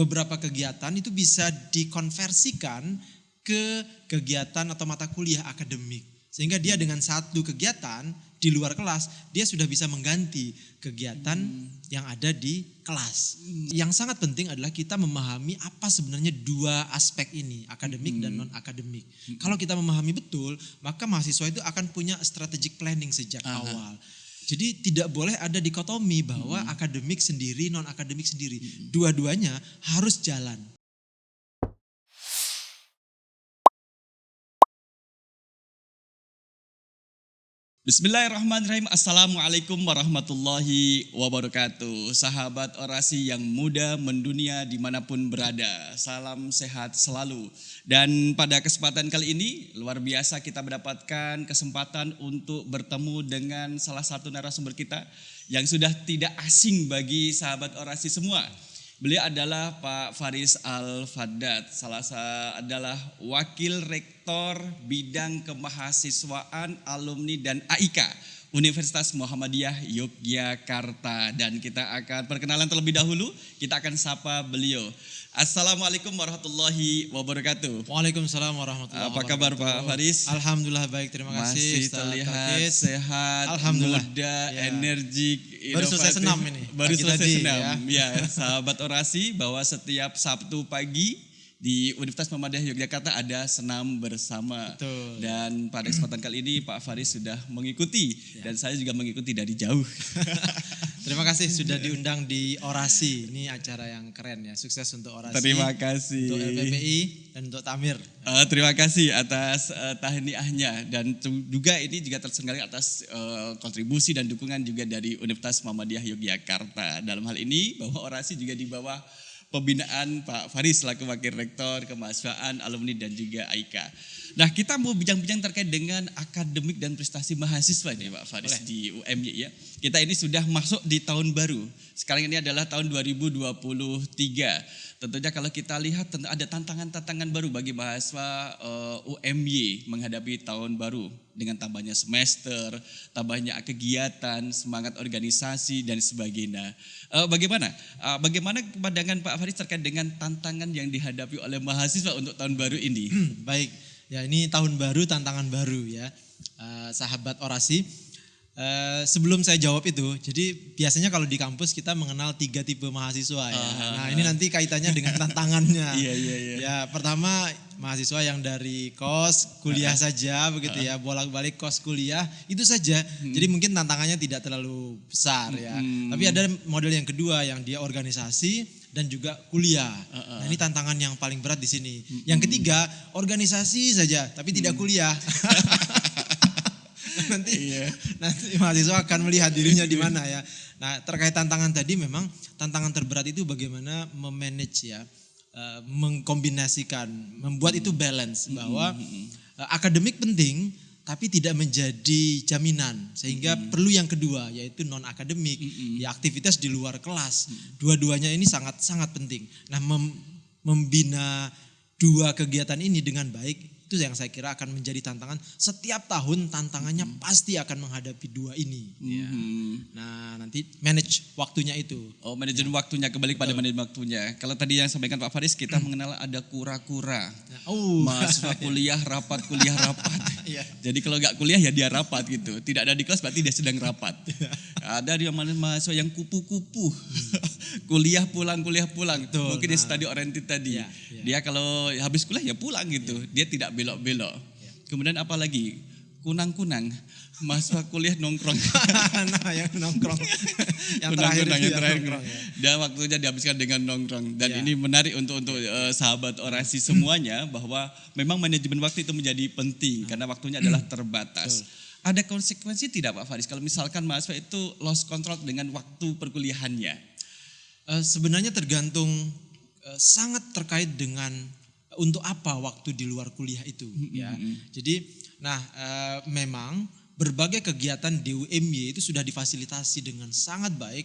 beberapa kegiatan itu bisa dikonversikan ke kegiatan atau mata kuliah akademik. Sehingga dia dengan satu kegiatan di luar kelas, dia sudah bisa mengganti kegiatan yang ada di kelas. Yang sangat penting adalah kita memahami apa sebenarnya dua aspek ini, akademik dan non-akademik. Kalau kita memahami betul, maka mahasiswa itu akan punya strategic planning sejak awal. Jadi tidak boleh ada dikotomi bahwa akademik sendiri, non-akademik sendiri. Dua-duanya harus jalan. Bismillahirrahmanirrahim. Assalamualaikum warahmatullahi wabarakatuh. Sahabat orasi yang muda mendunia dimanapun berada, salam sehat selalu. Dan pada kesempatan kali ini luar biasa kita mendapatkan kesempatan untuk bertemu dengan salah satu narasumber kita yang sudah tidak asing bagi sahabat orasi semua. Beliau adalah Pak Faris Al-Faddad, adalah Wakil Rektor Bidang Kemahasiswaan Alumni dan AIK Universitas Muhammadiyah Yogyakarta. Dan kita akan perkenalan terlebih dahulu, kita akan sapa beliau. Assalamualaikum warahmatullahi wabarakatuh. Waalaikumsalam warahmatullahi wabarakatuh. Apa kabar Pak Faris? Alhamdulillah baik, terima kasih. Masih terlihat sehat, Alhamdulillah. muda, Ya. energik, Baru selesai inovatif. senam ini. Baru Pagi selesai tadi, senam. Ya, sahabat orasi, bahwa setiap Sabtu pagi di Universitas Muhammadiyah Yogyakarta ada senam bersama. Betul. Dan pada kesempatan kali ini Pak Faris sudah mengikuti dan saya juga mengikuti dari jauh. Terima kasih sudah diundang di Orasi. Ini acara yang keren ya. Sukses untuk Orasi. Terima kasih. Untuk LPPI dan untuk Tamir. Terima kasih atas tahniahnya, dan juga ini juga tersenggara atas kontribusi dan dukungan juga dari Universitas Muhammadiyah Yogyakarta. Dalam hal ini bahwa Orasi juga di bawah pembinaan Pak Faris selaku Wakil Rektor Kemahasiswaan Alumni dan juga AIK. Nah, kita mau bincang-bincang terkait dengan akademik dan prestasi mahasiswa nih Pak Faris. Boleh. Di UMY ya. Kita ini sudah masuk di tahun baru. Sekarang ini adalah tahun 2023. Tentunya kalau kita lihat ada tantangan-tantangan baru bagi mahasiswa UMY menghadapi tahun baru dengan tambahnya semester, tambahnya kegiatan, semangat organisasi dan sebagainya. Bagaimana pandangan Pak Faris terkait dengan tantangan yang dihadapi oleh mahasiswa untuk tahun baru ini? Baik, ya ini tahun baru, tantangan baru ya, sahabat Orasi. Sebelum saya jawab itu, jadi biasanya kalau di kampus kita mengenal 3 tipe mahasiswa ya. Nah ini nanti kaitannya dengan tantangannya. Iya. Ya pertama mahasiswa yang dari kos kuliah saja begitu ya, bolak-balik kos kuliah itu saja. Jadi mungkin tantangannya tidak terlalu besar ya. Tapi ada model yang kedua yang dia organisasi dan juga kuliah. Nah ini tantangan yang paling berat di sini. Yang ketiga organisasi saja tapi tidak kuliah. nanti mahasiswa akan melihat dirinya di mana ya. Nah terkait tantangan tadi, memang tantangan terberat itu bagaimana memanage ya, mengkombinasikan, membuat itu balance bahwa akademik penting tapi tidak menjadi jaminan, sehingga perlu yang kedua yaitu non akademik, ya aktivitas di luar kelas. Dua-duanya ini sangat penting. Nah membina dua kegiatan ini dengan baik itu yang saya kira akan menjadi tantangan. Setiap tahun tantangannya pasti akan menghadapi dua ini. Ya. Nah nanti manage waktunya itu. Oh, manajemen waktunya, kembali pada manajemen waktunya. Kalau tadi yang sampaikan Pak Faris, kita mengenal ada kura-kura. Mahasiswa kuliah rapat. Jadi kalau nggak kuliah ya dia rapat gitu. Tidak ada di kelas berarti dia sedang rapat. Ada yang mahasiswa yang kupu-kupu. kuliah pulang. Betul, mungkin dia study oriented tadi. Dia kalau habis kuliah ya pulang gitu. Dia tidak belok-belok. Kemudian apa lagi? Kunang-kunang. Mahasiswa kuliah nongkrong. Nah yang nongkrong. yang terakhir nongkrong. Dan waktunya dihabiskan dengan nongkrong. Dan ini menarik untuk sahabat orasi semuanya, bahwa memang manajemen waktu itu menjadi penting karena waktunya adalah terbatas. Ada konsekuensi tidak Pak Faris kalau misalkan mahasiswa itu lost control dengan waktu perkuliahannya? Sebenarnya tergantung, sangat terkait dengan untuk apa waktu di luar kuliah itu ya. Jadi memang berbagai kegiatan di UMY itu sudah difasilitasi dengan sangat baik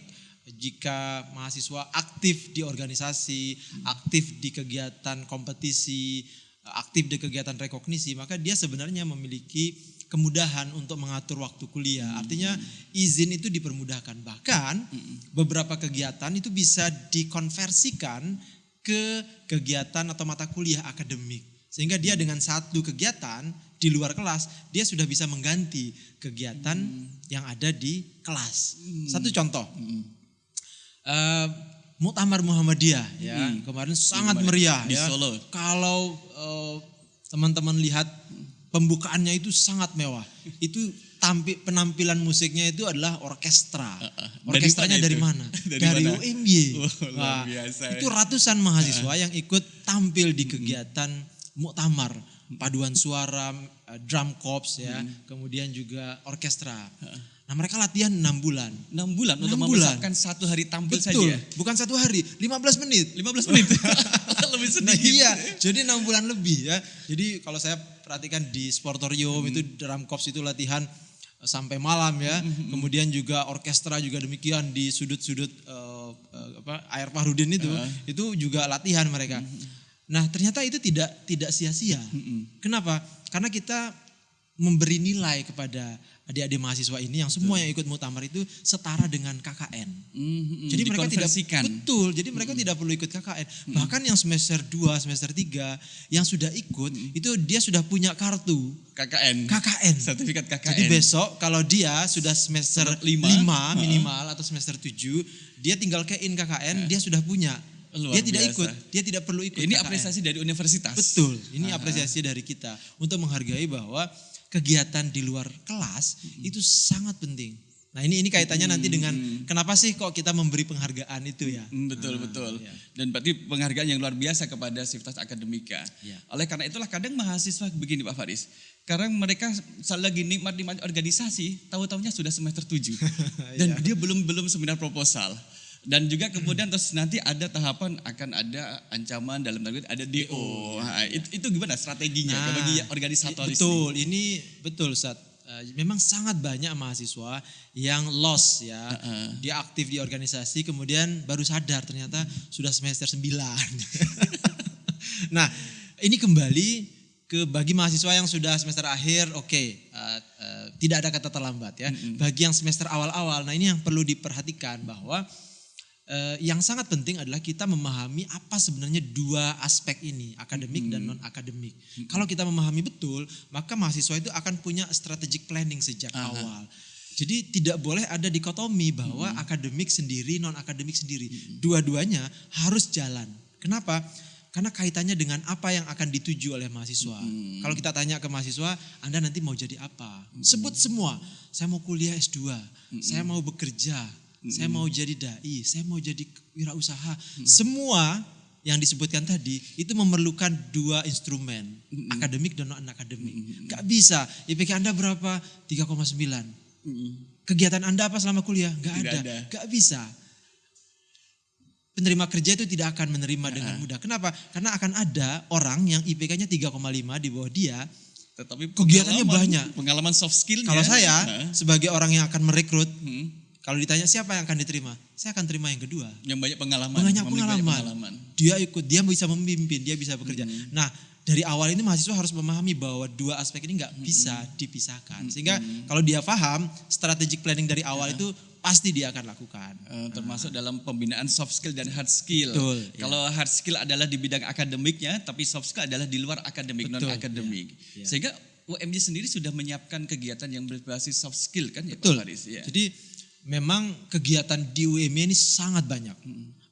jika mahasiswa aktif di organisasi, aktif di kegiatan kompetisi, aktif di kegiatan rekognisi, maka dia sebenarnya memiliki kemudahan untuk mengatur waktu kuliah. Artinya izin itu dipermudahkan. Bahkan beberapa kegiatan itu bisa dikonversikan ke kegiatan atau mata kuliah akademik. Sehingga dia dengan satu kegiatan di luar kelas, dia sudah bisa mengganti kegiatan yang ada di kelas. Satu contoh, Muktamar Muhammadiyah ya, kemarin sangat meriah di ya. Solo. Kalau teman-teman lihat pembukaannya itu sangat mewah. Itu penampilan musiknya itu adalah orkestra. Orkestranya dari mana? Dari UMY. Luar biasa. Itu ratusan mahasiswa yang ikut tampil di kegiatan muktamar, paduan suara, drum corps ya, kemudian juga orkestra. Nah mereka latihan 6 bulan. 6 bulan untuk mempersiapkan satu hari tampil saja. Bukan satu hari, 15 menit. 15 menit. Lebih sedikit. Nah, iya, jadi 6 bulan lebih ya. Jadi kalau saya perhatikan di sportorium itu drum corps itu latihan sampai malam ya. Kemudian juga orkestra juga demikian di sudut-sudut Air Fahrudin itu juga latihan mereka. Nah ternyata itu tidak sia-sia. Kenapa? Karena kita memberi nilai kepada adik-adik mahasiswa ini yang semua yang ikut muktamar itu setara dengan KKN. Jadi mereka jadi mereka tidak perlu ikut KKN. Bahkan yang semester 2, semester 3 yang sudah ikut itu dia sudah punya kartu KKN. Sertifikat KKN. Jadi besok kalau dia sudah semester 5 minimal atau semester 7, dia tinggal kein KKN, dia sudah punya. Luar dia tidak biasa. ikut, dia tidak perlu ikut. Ini KKN. apresiasi dari universitas. Betul, ini apresiasi dari kita untuk menghargai bahwa kegiatan di luar kelas itu sangat penting. Nah ini kaitannya nanti dengan kenapa sih kok kita memberi penghargaan itu ya. Betul. Ya. Dan berarti penghargaan yang luar biasa kepada Sivitas Akademika. Ya. Oleh karena itulah kadang mahasiswa begini Pak Faris. Karena mereka lagi nikmat organisasi, tahu-tahunya sudah semester 7. Dan dia belum seminar proposal. Dan juga kemudian terus nanti ada tahapan akan ada ancaman dalam tanda kutip ada DO. Nah, itu gimana strateginya bagi organisator? Betul, ini betul Ustaz. Memang sangat banyak mahasiswa yang lost ya. Dia aktif di organisasi kemudian baru sadar ternyata sudah semester 9. Nah, ini kembali bagi mahasiswa yang sudah semester akhir, tidak ada kata terlambat ya. Bagi yang semester awal-awal, nah ini yang perlu diperhatikan bahwa yang sangat penting adalah kita memahami apa sebenarnya dua aspek ini, akademik dan non-akademik. Kalau kita memahami betul, maka mahasiswa itu akan punya strategic planning sejak awal. Jadi tidak boleh ada dikotomi bahwa akademik sendiri, non-akademik sendiri. Dua-duanya harus jalan. Kenapa? Karena kaitannya dengan apa yang akan dituju oleh mahasiswa. Kalau kita tanya ke mahasiswa, Anda nanti mau jadi apa? Sebut semua. Saya mau kuliah S2, saya mau bekerja, saya mau jadi dai, saya mau jadi wirausaha. Semua yang disebutkan tadi itu memerlukan dua instrumen, akademik dan non-akademik. Gak bisa, IPK Anda berapa? 3,9. Kegiatan Anda apa selama kuliah? Gak ada. Gak bisa. Penerima kerja itu tidak akan menerima dengan mudah. Kenapa? Karena akan ada orang yang IPK-nya 3,5 di bawah dia, tetapi kegiatannya banyak. Pengalaman soft skill-nya. Kalau saya sebagai orang yang akan merekrut, kalau ditanya siapa yang akan diterima, saya akan terima yang kedua. Yang banyak pengalaman. Banyak pengalaman. Dia ikut, dia bisa memimpin, dia bisa bekerja. Nah, dari awal ini mahasiswa harus memahami bahwa dua aspek ini nggak bisa dipisahkan. Sehingga kalau dia paham strategic planning dari awal itu pasti dia akan lakukan. Termasuk dalam pembinaan soft skill dan hard skill. Betul, kalau hard skill adalah di bidang akademiknya, tapi soft skill adalah di luar akademik, non-akademik. Sehingga UMJ sendiri sudah menyiapkan kegiatan yang berbasis soft skill kan ya Pak Faris? Ya. Jadi memang kegiatan di UMY ini sangat banyak.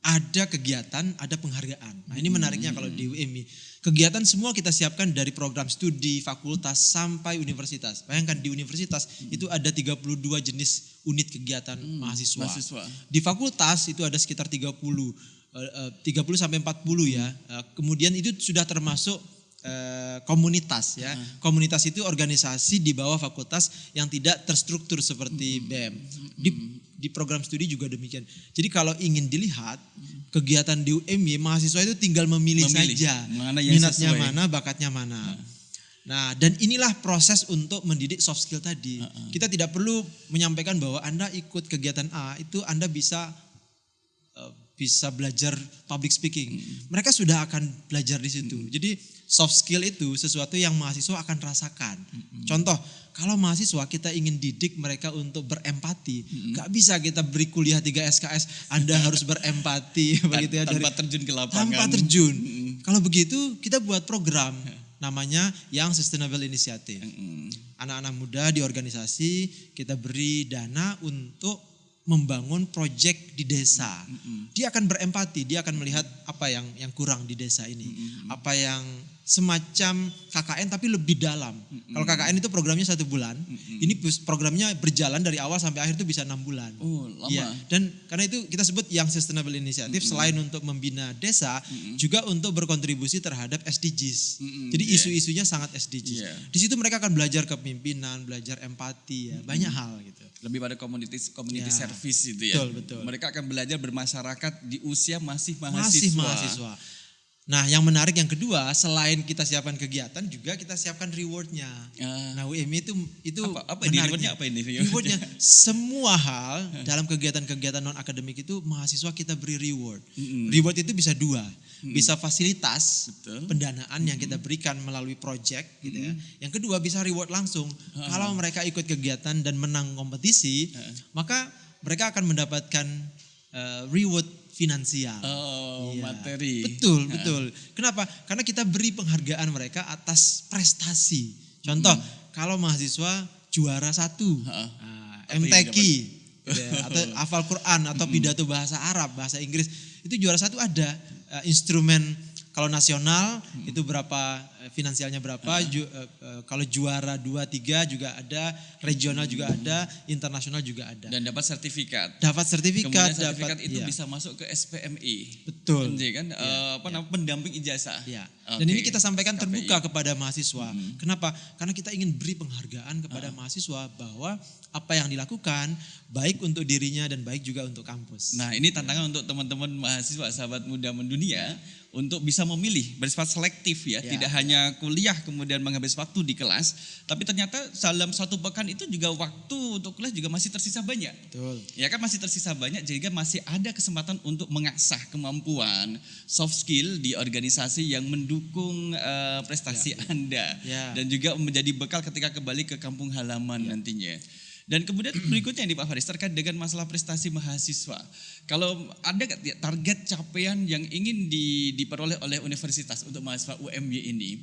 Ada kegiatan, ada penghargaan. Nah ini menariknya kalau di UMY. Kegiatan semua kita siapkan dari program studi, fakultas, sampai universitas. Bayangkan di universitas itu ada 32 jenis unit kegiatan mahasiswa. Di fakultas itu ada sekitar 30 sampai 40 ya. Kemudian itu sudah termasuk komunitas ya. Komunitas itu organisasi di bawah fakultas yang tidak terstruktur seperti BEM. Di program studi juga demikian. Jadi kalau ingin dilihat kegiatan di UMY, mahasiswa itu tinggal memilih saja minatnya mana, bakatnya mana. Nah, dan inilah proses untuk mendidik soft skill tadi. Kita tidak perlu menyampaikan bahwa Anda ikut kegiatan A itu Anda bisa bisa belajar public speaking. Mereka sudah akan belajar di situ. Jadi soft skill itu sesuatu yang mahasiswa akan rasakan. Contoh, kalau mahasiswa kita ingin didik mereka untuk berempati, gak bisa kita beri kuliah 3 SKS, Anda harus berempati begitu ya, tanpa terjun ke lapangan. tanpa terjun. Kalau begitu kita buat program namanya Young Sustainable Initiative. Anak-anak muda di organisasi kita beri dana untuk membangun proyek di desa. Dia akan berempati, dia akan melihat apa yang kurang di desa ini. Apa yang semacam KKN tapi lebih dalam. Kalau KKN itu programnya 1 bulan, ini programnya berjalan dari awal sampai akhir itu bisa 6 bulan. Oh, lama. Ya, dan karena itu kita sebut yang Sustainable Initiative selain untuk membina desa, juga untuk berkontribusi terhadap SDGs. Jadi isu-isunya sangat SDGs. Di situ mereka akan belajar kepemimpinan, belajar empati, ya, banyak hal gitu. Lebih pada community service itu ya. Betul. Mereka akan belajar bermasyarakat di usia masih Masih mahasiswa. mahasiswa. Nah, yang menarik yang kedua, selain kita siapkan kegiatan, juga kita siapkan rewardnya. Nah, UMI itu apa ini rewardnya? Apa ini rewardnya? Semua hal dalam kegiatan-kegiatan non akademik itu mahasiswa kita beri reward. Reward itu bisa 2, bisa fasilitas, pendanaan yang kita berikan melalui project, gitu ya. Yang kedua bisa reward langsung. Kalau mereka ikut kegiatan dan menang kompetisi, maka mereka akan mendapatkan reward finansial. Materi. Betul. Kenapa? Karena kita beri penghargaan mereka atas prestasi. Contoh, kalau mahasiswa juara 1, MTQ, gitu ya, atau hafal Quran atau pidato bahasa Arab, bahasa Inggris, itu juara 1 ada instrumen. Kalau nasional itu berapa, finansialnya berapa, kalau juara 2, 3 juga ada, regional juga ada, internasional juga ada. Dan dapat sertifikat. Kemudian sertifikat itu bisa masuk ke SPMI. Betul. Kan namanya pendamping ijazah. Ya. Dan ini kita sampaikan terbuka kepada mahasiswa. Kenapa? Karena kita ingin beri penghargaan kepada mahasiswa bahwa apa yang dilakukan baik untuk dirinya dan baik juga untuk kampus. Nah, ini tantangan untuk teman-teman mahasiswa, sahabat muda mendunia, untuk bisa memilih bersifat selektif ya, tidak hanya kuliah kemudian menghabis waktu di kelas, tapi ternyata dalam 1 pekan itu juga waktu untuk kuliah juga masih tersisa banyak. Betul. Ya kan, masih tersisa banyak, sehingga masih ada kesempatan untuk mengasah kemampuan soft skill di organisasi yang mendukung prestasi Anda dan juga menjadi bekal ketika kembali ke kampung halaman nantinya. Dan kemudian berikutnya nih Pak Faris, terkait dengan masalah prestasi mahasiswa. Kalau ada target capaian yang ingin diperoleh oleh universitas untuk mahasiswa UMY ini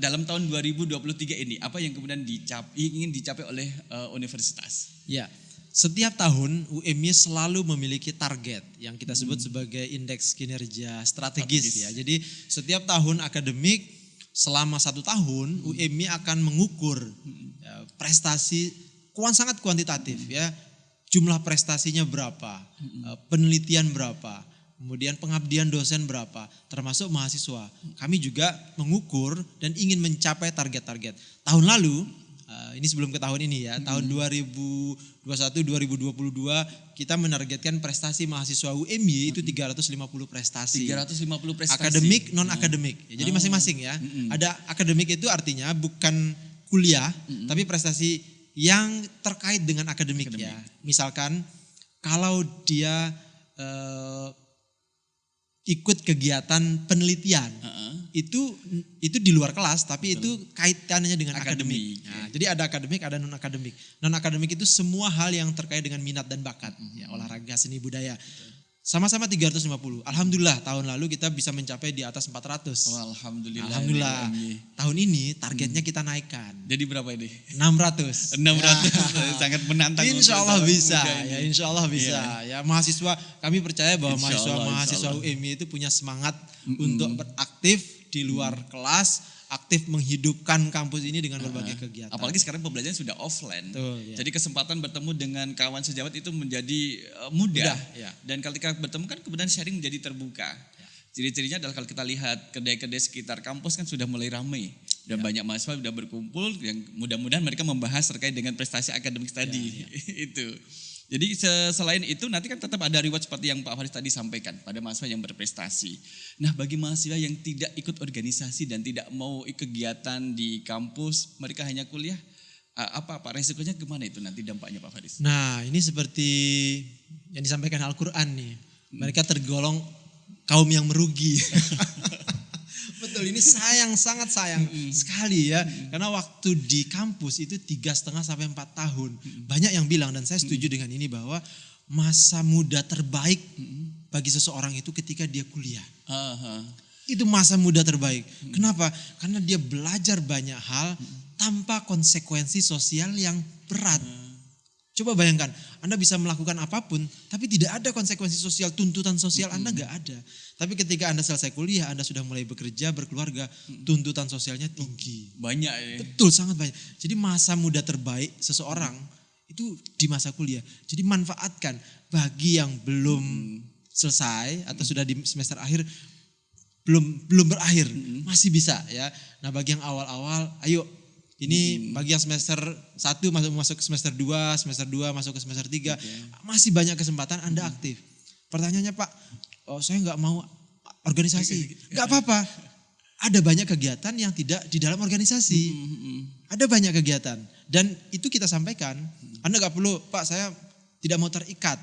dalam tahun 2023 ini, apa yang kemudian ingin dicapai oleh universitas? Ya, setiap tahun UMY selalu memiliki target yang kita sebut sebagai indeks kinerja strategis. Ya. Jadi setiap tahun akademik selama 1 tahun UMY akan mengukur prestasi sangat kuantitatif ya, jumlah prestasinya berapa, penelitian berapa, kemudian pengabdian dosen berapa, termasuk mahasiswa. Kami juga mengukur dan ingin mencapai target-target. Tahun lalu, ini sebelum ke tahun ini ya, tahun 2021-2022 kita menargetkan prestasi mahasiswa UMY itu 350 prestasi. 350 prestasi. Akademik, non akademik. Jadi masing-masing ya. Ada akademik itu artinya bukan kuliah, tapi prestasi yang terkait dengan akademik. Ya. Misalkan kalau dia ikut kegiatan penelitian, itu di luar kelas, tapi itu kaitannya dengan akademik. Nah, jadi ada akademik, ada non akademik. Non akademik itu semua hal yang terkait dengan minat dan bakat, ya, olahraga, seni, budaya. Sama-sama 350. Alhamdulillah tahun lalu kita bisa mencapai di atas 400. Oh, alhamdulillah. Tahun ini targetnya kita naikkan. Jadi berapa ini? 600. 600. Sangat menantang. Insya Allah bisa. Ya, insya Allah bisa. Ya, mahasiswa, kami percaya bahwa mahasiswa UMY itu punya semangat untuk beraktif di luar kelas, aktif menghidupkan kampus ini dengan berbagai kegiatan. Apalagi sekarang pembelajaran sudah offline. Jadi kesempatan bertemu dengan kawan sejawat itu menjadi mudah. Dan ketika bertemu kan kemudian sharing menjadi terbuka. Ciri-cirinya adalah kalau kita lihat kedai-kedai sekitar kampus kan sudah mulai ramai. Dan banyak mahasiswa sudah berkumpul, yang mudah-mudahan mereka membahas terkait dengan prestasi akademik tadi. Itu. Jadi selain itu nanti kan tetap ada reward seperti yang Pak Faris tadi sampaikan pada mahasiswa yang berprestasi. Nah, bagi mahasiswa yang tidak ikut organisasi dan tidak mau kegiatan di kampus, mereka hanya kuliah, apa resikonya kemana itu nanti dampaknya Pak Faris? Nah, ini seperti yang disampaikan Al-Quran nih. Mereka tergolong kaum yang merugi. Betul, ini sangat sayang sekali ya. Karena waktu di kampus itu 3,5 sampai 4 tahun. Banyak yang bilang dan saya setuju dengan ini bahwa masa muda terbaik bagi seseorang itu ketika dia kuliah. Itu masa muda terbaik. Kenapa? Karena dia belajar banyak hal tanpa konsekuensi sosial yang berat. Coba bayangkan, Anda bisa melakukan apapun, tapi tidak ada konsekuensi sosial, tuntutan sosial Anda nggak ada. Tapi ketika Anda selesai kuliah, Anda sudah mulai bekerja, berkeluarga, tuntutan sosialnya tinggi. Banyak ya. Betul, sangat banyak. Jadi masa muda terbaik seseorang itu di masa kuliah. Jadi manfaatkan bagi yang belum selesai atau sudah di semester akhir, belum berakhir, masih bisa ya. Nah bagi yang awal-awal, ayo. Ini bagi yang semester 1 masuk ke semester 2 masuk ke semester 3, masih banyak kesempatan Anda aktif. Pertanyaannya Pak, saya nggak mau organisasi. Nggak apa-apa, ada banyak kegiatan yang tidak di dalam organisasi. Ada banyak kegiatan dan itu kita sampaikan. Anda nggak perlu, Pak saya tidak mau terikat.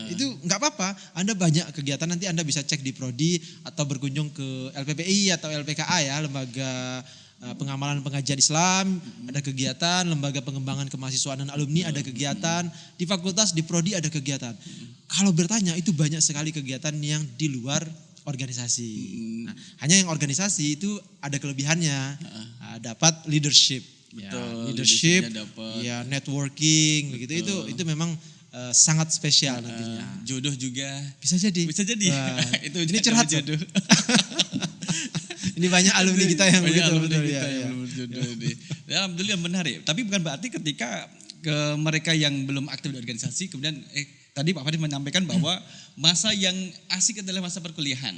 Itu nggak apa-apa, Anda banyak kegiatan, nanti Anda bisa cek di Prodi atau berkunjung ke LPPI atau LPKA ya, lembaga pengamalan pengajian Islam, ada kegiatan, lembaga pengembangan kemahasiswaan dan alumni ada kegiatan, di fakultas, di Prodi ada kegiatan. Kalau bertanya itu banyak sekali kegiatan yang di luar organisasi. Nah, hanya yang organisasi itu ada kelebihannya, dapat leadership. Betul, Leadership, dapat. ya networking, begitu itu memang sangat spesial nantinya. Jodoh juga Bisa jadi. Itu Ini curhat jodoh. Ini banyak alumni kita yang banyak begitu. alumni Betul, kita ya, yang ya. belum berjodoh ini. Ya, alhamdulillah menarik. Tapi bukan berarti ketika ke mereka yang belum aktif di organisasi kemudian tadi Pak Faris menyampaikan bahwa masa yang asik adalah masa perkuliahan.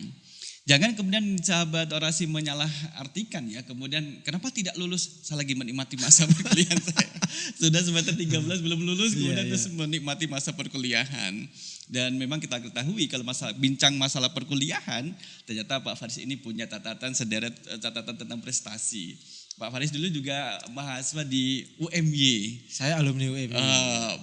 Jangan kemudian sahabat orasi menyalahartikan ya. Kemudian kenapa tidak lulus? Saya lagi menikmati masa perkuliahan saya. Sudah semester 13 belum lulus kemudian terus menikmati masa perkuliahan. Dan memang kita ketahui kalau bincang masalah perkuliahan, ternyata Pak Faris ini punya sederet catatan tentang prestasi. Pak Faris dulu juga mahasiswa di UMY. Saya alumni UMY.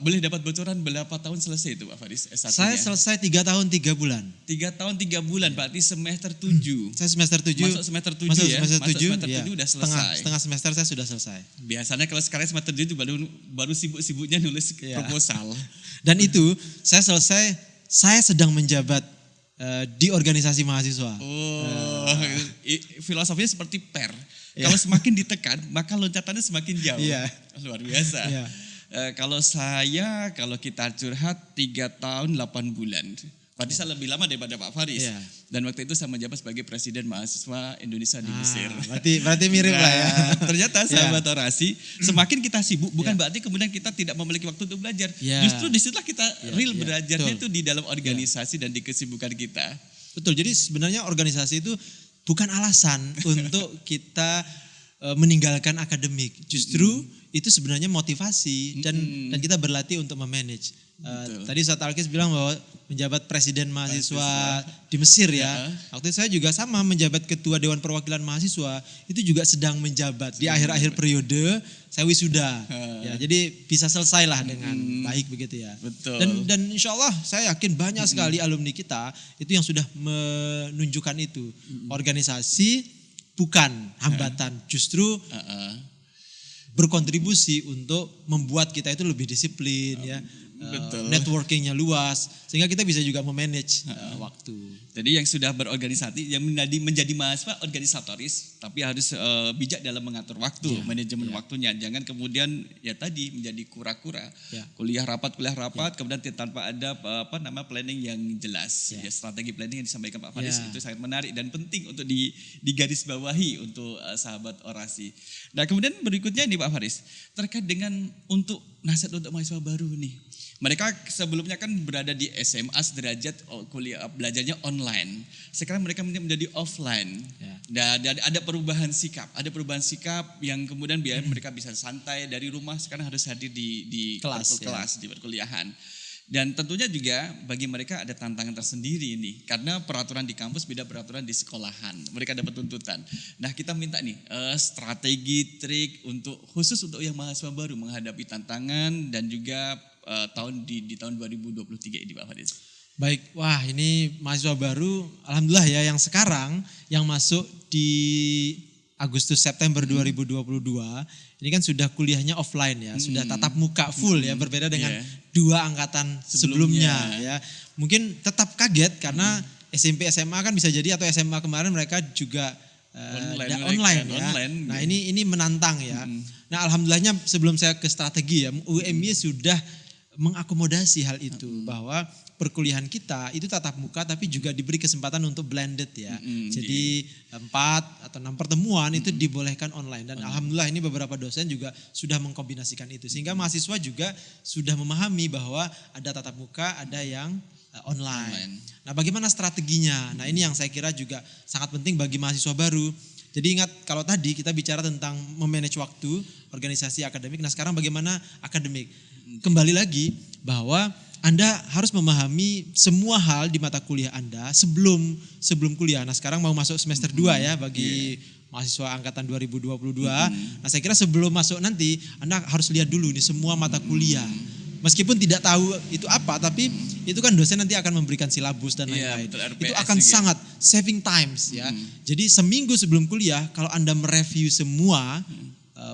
Boleh dapat bocoran berapa tahun selesai itu Pak Faris S1-nya? Saya selesai 3 tahun 3 bulan. 3 tahun 3 bulan, berarti semester 7. Saya semester 7. Masuk semester 7 masuk ya? Semester 7, semester 7 udah selesai. Setengah semester saya sudah selesai. Biasanya kalau sekarang semester 7 baru sibuk-sibuknya nulis proposal. Dan itu saya sedang menjabat di organisasi mahasiswa. Filosofinya seperti per. Kalau semakin ditekan, maka loncatannya semakin jauh. Luar biasa. Kalau kita curhat 3 tahun 8 bulan. Berarti saya lebih lama daripada Pak Faris. Dan waktu itu saya menjabat sebagai Presiden Mahasiswa Indonesia di Mesir. Berarti mirip lah ya. Ternyata sahabat orasi, semakin kita sibuk, bukan berarti kemudian kita tidak memiliki waktu untuk belajar. Justru disitulah kita real belajarnya itu di dalam organisasi dan di kesibukan kita. Betul, jadi sebenarnya organisasi itu bukan alasan untuk kita meninggalkan akademik. Justru itu sebenarnya motivasi dan kita berlatih untuk memanage. Tadi Ustaz Alkis bilang bahwa menjabat presiden mahasiswa di Mesir ya. Waktu itu saya juga sama menjabat ketua Dewan Perwakilan Mahasiswa, itu juga sedang menjabat di akhir-akhir periode saya wisuda. Jadi bisa selesailah dengan baik begitu ya. Betul. Dan insya Allah saya yakin banyak sekali alumni kita itu yang sudah menunjukkan itu. Organisasi bukan hambatan, justru berkontribusi untuk membuat kita itu lebih disiplin ya. Networkingnya luas sehingga kita bisa juga memanage waktu. Jadi yang sudah berorganisasi, yang menjadi mahasiswa organisatoris, tapi harus bijak dalam mengatur waktu, manajemen waktunya. Jangan kemudian ya tadi menjadi kura-kura, kuliah rapat, kemudian tanpa ada planning yang jelas. Ya, strategi planning yang disampaikan Pak Faris itu sangat menarik dan penting untuk digarisbawahi untuk sahabat orasi. Nah kemudian berikutnya nih Pak Faris, terkait dengan untuk nasihat untuk mahasiswa baru nih. Mereka sebelumnya kan berada di SMA sederajat kuliah belajarnya online. Sekarang mereka menjadi offline. Dan ada perubahan sikap. Ada perubahan sikap yang kemudian biar mereka bisa santai dari rumah. Sekarang harus hadir di kelas, di perkuliahan. Dan tentunya juga bagi mereka ada tantangan tersendiri ini. Karena peraturan di kampus beda peraturan di sekolahan. Mereka dapat tuntutan. Nah kita minta nih strategi, trik khusus untuk yang mahasiswa baru menghadapi tantangan dan juga di tahun 2023 ini Pak Faris. Baik, wah ini mahasiswa baru, alhamdulillah ya yang sekarang yang masuk di Agustus September 2022 ini kan sudah kuliahnya offline ya, sudah tatap muka full ya, berbeda dengan Iya. dua angkatan sebelumnya ya. Mungkin tetap kaget karena SMP SMA kan bisa jadi atau SMA kemarin mereka juga online ya. online. Nah ini menantang ya. Nah alhamdulillahnya sebelum saya ke strategi ya, UMY sudah mengakomodasi hal itu bahwa perkuliahan kita itu tatap muka tapi juga diberi kesempatan untuk blended ya. Jadi 4 atau 6 pertemuan itu dibolehkan online dan alhamdulillah ini beberapa dosen juga sudah mengkombinasikan itu sehingga mahasiswa juga sudah memahami bahwa ada tatap muka, ada yang online. Nah, bagaimana strateginya? Nah, ini yang saya kira juga sangat penting bagi mahasiswa baru. Jadi ingat kalau tadi kita bicara tentang memanage waktu, organisasi akademik. Nah, sekarang bagaimana akademik? Kembali lagi bahwa Anda harus memahami semua hal di mata kuliah Anda sebelum kuliah. Nah, sekarang mau masuk semester 2 ya bagi mahasiswa angkatan 2022. Nah, saya kira sebelum masuk nanti Anda harus lihat dulu nih semua mata kuliah. Meskipun tidak tahu itu apa, tapi itu kan dosen nanti akan memberikan silabus dan lain-lain. Itu akan sangat saving times ya. Jadi seminggu sebelum kuliah kalau Anda mereview semua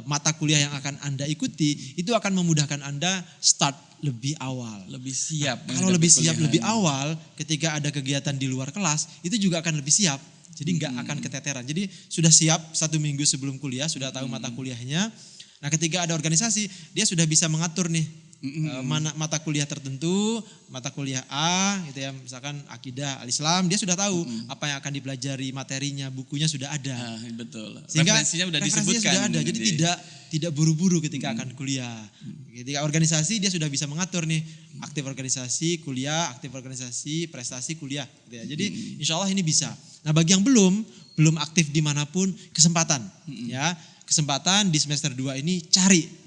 mata kuliah yang akan Anda ikuti, itu akan memudahkan Anda start lebih awal. Lebih siap. Kalau lebih siap lebih awal, ketika ada kegiatan di luar kelas, itu juga akan lebih siap. Jadi nggak akan keteteran. Jadi sudah siap 1 minggu sebelum kuliah, sudah tahu mata kuliahnya. Nah ketika ada organisasi, dia sudah bisa mengatur nih mana mata kuliah tertentu, mata kuliah A gitu ya, misalkan akidah al-Islam, dia sudah tahu apa yang akan dipelajari, materinya, bukunya sudah ada. Betul. Sehingga referensinya sudah disebutkan. sudah ada. Jadi tidak buru-buru ketika akan kuliah. Ketika organisasi dia sudah bisa mengatur nih, aktif organisasi, kuliah, aktif organisasi, prestasi, kuliah gitu ya. Jadi insya Allah ini bisa. Nah, bagi yang belum aktif dimanapun, kesempatan ya. Kesempatan di semester 2 ini cari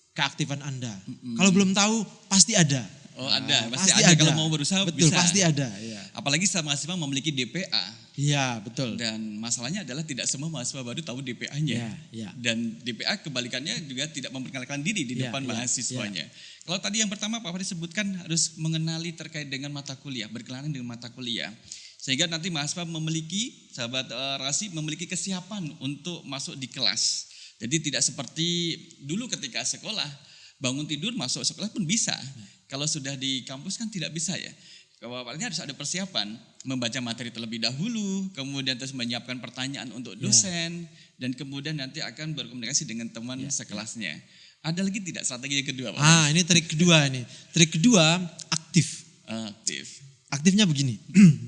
keaktifan Anda. Kalau belum tahu pasti ada. Oh ada, pasti ada. Kalau mau berusaha betul, bisa. pasti ada. Ya. Apalagi sama mahasiswa memiliki DPA. Iya betul. Dan masalahnya adalah tidak semua mahasiswa baru tahu DPA-nya. Ya. Dan DPA kebalikannya juga tidak memperkenalkan diri di depan mahasiswanya. Kalau tadi yang pertama Pak Farid sebutkan harus mengenali terkait dengan mata kuliah, berkenalan dengan mata kuliah. Sehingga nanti mahasiswa memiliki, sahabat Rasi memiliki kesiapan untuk masuk di kelas. Jadi tidak seperti dulu ketika sekolah, bangun tidur masuk sekolah pun bisa. Kalau sudah di kampus kan tidak bisa ya. Awalnya harus ada persiapan, membaca materi terlebih dahulu, kemudian terus menyiapkan pertanyaan untuk dosen, dan kemudian nanti akan berkomunikasi dengan teman sekelasnya. Ada lagi tidak strategi yang kedua Pak? Ini trik kedua nih. Trik kedua aktif. Aktifnya begini,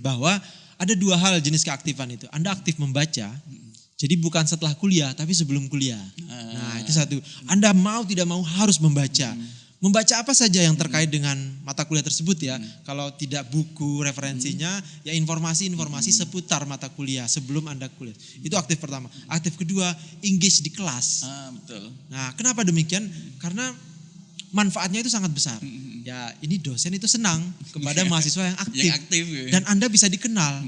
bahwa ada 2 hal jenis keaktifan itu. Anda aktif membaca, jadi bukan setelah kuliah, tapi sebelum kuliah. Nah itu satu. Anda mau tidak mau harus membaca. Membaca apa saja yang terkait dengan mata kuliah tersebut ya. Kalau tidak buku referensinya, ya informasi-informasi seputar mata kuliah sebelum Anda kuliah. Itu aktif pertama. Aktif kedua, engage di kelas. Betul. Nah kenapa demikian? Karena manfaatnya itu sangat besar. Ya ini dosen itu senang kepada mahasiswa yang aktif. Dan Anda bisa dikenal.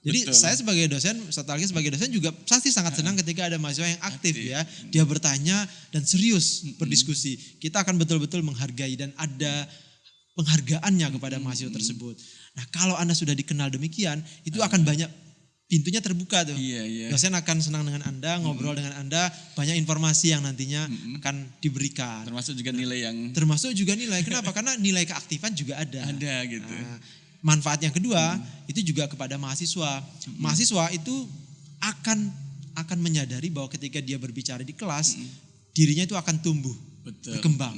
Jadi betul. Saya sebagai dosen, sebagai dosen juga pasti sangat senang ketika ada mahasiswa yang aktif ya. Dia bertanya dan serius berdiskusi. Kita akan betul-betul menghargai dan ada penghargaannya kepada mahasiswa tersebut. Nah kalau Anda sudah dikenal demikian, itu akan banyak pintunya terbuka tuh. Dosen akan senang dengan Anda, ngobrol dengan Anda, banyak informasi yang nantinya akan diberikan. Termasuk juga nilai yang... Termasuk juga nilai, kenapa? Karena nilai keaktifan juga ada. Ada gitu. Manfaat yang kedua itu juga kepada mahasiswa. Mahasiswa itu akan menyadari bahwa ketika dia berbicara di kelas, dirinya itu akan tumbuh, berkembang.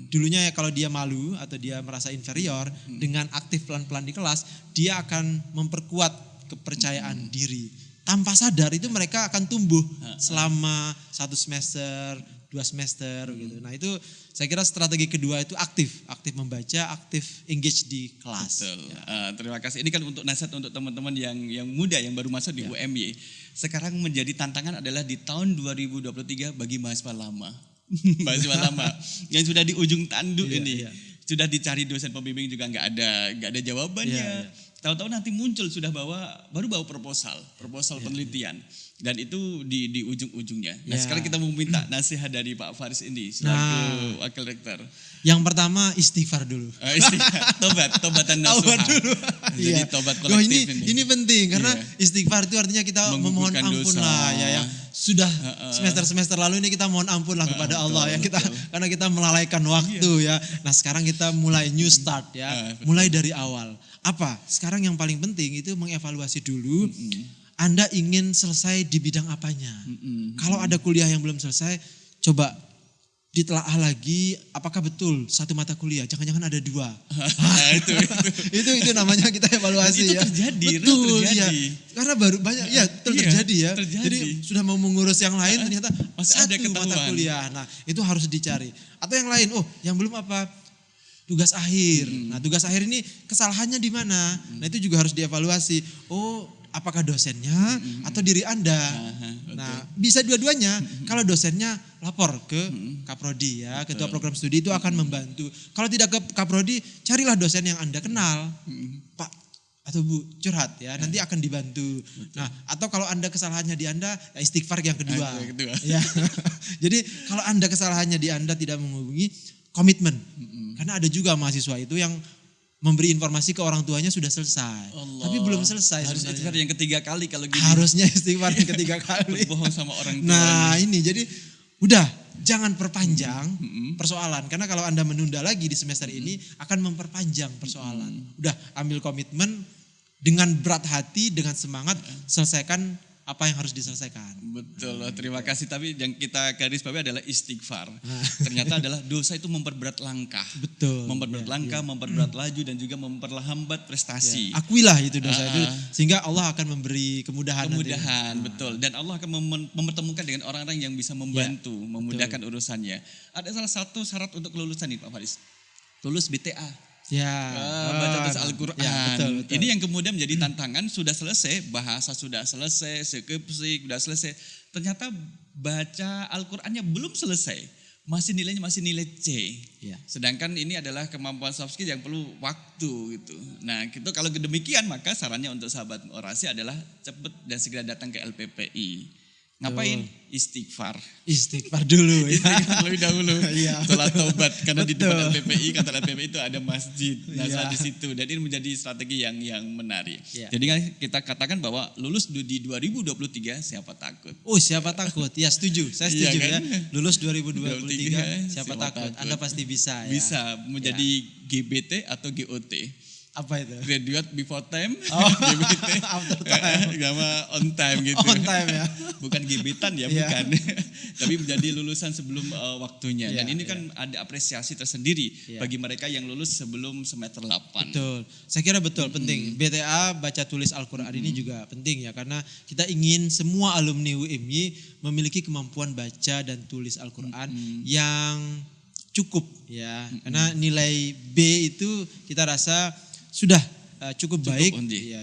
Dulunya ya kalau dia malu atau dia merasa inferior, dengan aktif pelan-pelan di kelas, dia akan memperkuat kepercayaan diri. Tanpa sadar itu mereka akan tumbuh selama 1 semester, 2 semester gitu. Nah itu saya kira strategi kedua itu aktif membaca, aktif engage di kelas. Betul. Terima kasih. Ini kan untuk nasihat untuk teman-teman yang muda yang baru masuk di UMY. Sekarang menjadi tantangan adalah di tahun 2023 bagi mahasiswa lama. Mahasiswa lama yang sudah di ujung tanduk ini. Sudah dicari dosen pembimbing juga nggak ada jawabannya. tahu-tahu nanti muncul sudah baru bawa proposal penelitian. Dan itu di ujung-ujungnya. Nah sekarang kita mau minta nasihat dari Pak Faris ini selaku Wakil Rektor. Yang pertama istighfar dulu. Tobatan nasuha. Taubat dulu. Jadi tobat kolektif ini penting karena istighfar itu artinya kita memohon ampun dosa. lah ya. Sudah semester lalu ini kita mohon ampun lah kepada Allah ya karena kita melalaikan waktu ya. Nah sekarang kita mulai new start ya. Mulai dari awal. Apa? Sekarang yang paling penting itu mengevaluasi dulu. Anda ingin selesai di bidang apanya? Kalau ada kuliah yang belum selesai, coba ditelaah lagi apakah betul satu mata kuliah, jangan-jangan ada dua. itu namanya kita evaluasi. Itu ya. terjadi, betul terjadi. Ya. Karena baru banyak terjadi ya. Terjadi. Jadi sudah mau mengurus yang lain ternyata masih ada satu mata kuliah. Nah, itu harus dicari. Atau yang lain, yang belum apa? Tugas akhir. Nah, tugas akhir ini kesalahannya di mana? Nah, itu juga harus dievaluasi. Apakah dosennya atau diri Anda? Nah, bisa dua-duanya. Kalau dosennya lapor ke Kaprodi ya, ketua program studi itu akan membantu. Kalau tidak ke Kaprodi, carilah dosen yang Anda kenal. Pak atau Bu, curhat ya, nanti akan dibantu. Nah, atau kalau Anda kesalahannya di Anda, istighfar yang kedua. Ya. Jadi, kalau Anda kesalahannya di Anda tidak menghubungi, komitmen. Karena ada juga mahasiswa itu yang memberi informasi ke orang tuanya sudah selesai. Tapi belum selesai. Harus istighfar yang ketiga kali kalau gini. Harusnya istighfar yang ketiga kali. Berbohong sama orang tua. Nah ini jadi udah jangan perpanjang persoalan. Karena kalau Anda menunda lagi di semester ini akan memperpanjang persoalan. Udah ambil komitmen dengan berat hati, dengan semangat selesaikan apa yang harus diselesaikan. Betul, terima kasih. Tapi yang kita garis bawahi adalah istighfar. Ternyata adalah dosa itu memperberat langkah. Betul. Memperberat langkah, memperberat laju dan juga memperlambat prestasi. Akuilah itu dosa itu sehingga Allah akan memberi kemudahan. Betul. Dan Allah akan mempertemukan dengan orang-orang yang bisa membantu, memudahkan urusannya. Ada salah satu syarat untuk kelulusan nih Pak Faris. Lulus BTA. Baca tulis Al-Quran. Betul. Ini yang kemudian menjadi tantangan. Sudah selesai, bahasa sudah selesai, skripsi sudah selesai. Ternyata baca Al-Qurannya belum selesai. Nilainya masih nilai C. Sedangkan ini adalah kemampuan soft skill yang perlu waktu gitu. Nah, gitu kalau demikian maka sarannya untuk sahabat orasi adalah cepat dan segera datang ke LPPI. Ngapain? Istighfar dulu ya. Istighfar lebih dahulu. Setelah tobat karena di depan LPPI, kantor LPPI itu ada masjid. Nah, di situ dan ini menjadi strategi yang menarik. Jadi kita katakan bahwa lulus di 2023 siapa takut? Siapa takut? Ya setuju. Saya setuju kan? Ya. Lulus 2023 siapa takut? Anda pasti bisa ya. Bisa menjadi GBT atau GOT. Apa itu? Graduate before time, GBT, sama on time gitu. On time ya. Bukan gebetan ya, bukan. Tapi menjadi lulusan sebelum waktunya. Dan ini kan ada apresiasi tersendiri bagi mereka yang lulus sebelum semester 8. Betul. Saya kira betul penting. BTA baca tulis Al-Quran ini juga penting ya. Karena kita ingin semua alumni UMY memiliki kemampuan baca dan tulis Al-Quran yang cukup ya. Karena nilai B itu kita rasa sudah cukup baik,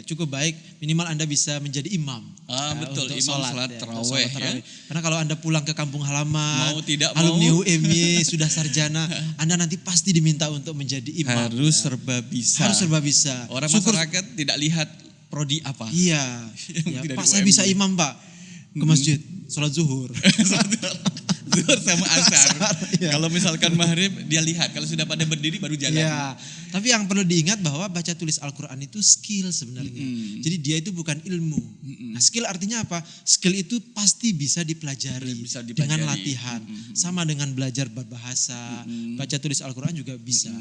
cukup baik. Minimal Anda bisa menjadi imam. Betul, untuk imam sholat tarawih. Ya. Karena kalau Anda pulang ke kampung halaman, mau alumni UMY sudah sarjana, Anda nanti pasti diminta untuk menjadi imam. Harus serba bisa. Orang masyarakat tidak lihat prodi apa. Iya. Pak saya bisa imam Pak ke masjid, sholat zuhur. Zuhur sama asar. Kalau misalkan maghrib dia lihat, kalau sudah pada berdiri baru jalan. Tapi yang perlu diingat bahwa baca tulis Al-Quran itu skill sebenarnya. Jadi dia itu bukan ilmu. Nah, skill artinya apa? Skill itu pasti bisa dipelajari, dengan latihan. Sama dengan belajar berbahasa, baca tulis Al-Quran juga bisa.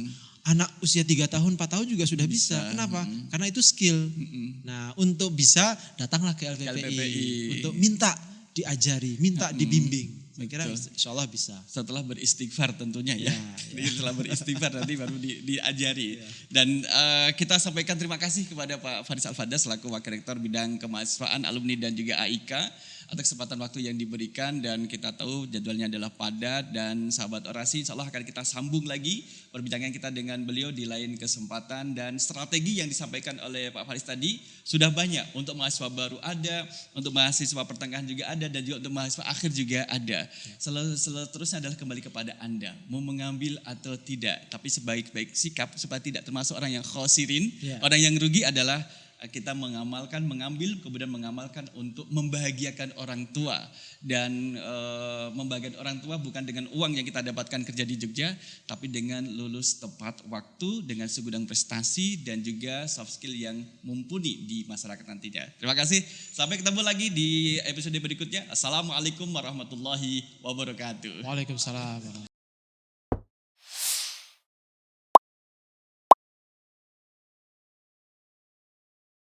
Anak usia 3 tahun, 4 tahun juga sudah bisa. Kenapa? Karena itu skill. Nah, untuk bisa datanglah ke LPPI. Untuk minta diajari, minta dibimbing. Saya kira insya Allah bisa. Setelah beristighfar tentunya ya. Setelah beristighfar nanti baru diajari. Dan kita sampaikan terima kasih kepada Pak Faris Al-Fadas selaku Wakil Rektor Bidang Kemahasiswaan, Alumni dan juga AIK atas kesempatan waktu yang diberikan, dan kita tahu jadwalnya adalah padat, dan sahabat orasi insya Allah akan kita sambung lagi perbincangan kita dengan beliau di lain kesempatan. Dan strategi yang disampaikan oleh Pak Faris tadi sudah banyak, untuk mahasiswa baru ada, untuk mahasiswa pertengahan juga ada, dan juga untuk mahasiswa akhir juga ada. Seterusnya adalah kembali kepada Anda, mau mengambil atau tidak. Tapi sebaik-baik sikap supaya tidak termasuk orang yang khosirin, orang yang rugi adalah kita mengambil, kemudian mengamalkan untuk membahagiakan orang tua. Dan membahagiakan orang tua bukan dengan uang yang kita dapatkan kerja di Jogja, tapi dengan lulus tepat waktu, dengan segudang prestasi, dan juga soft skill yang mumpuni di masyarakat nantinya. Terima kasih, sampai ketemu lagi di episode berikutnya. Assalamualaikum warahmatullahi wabarakatuh. Waalaikumsalam.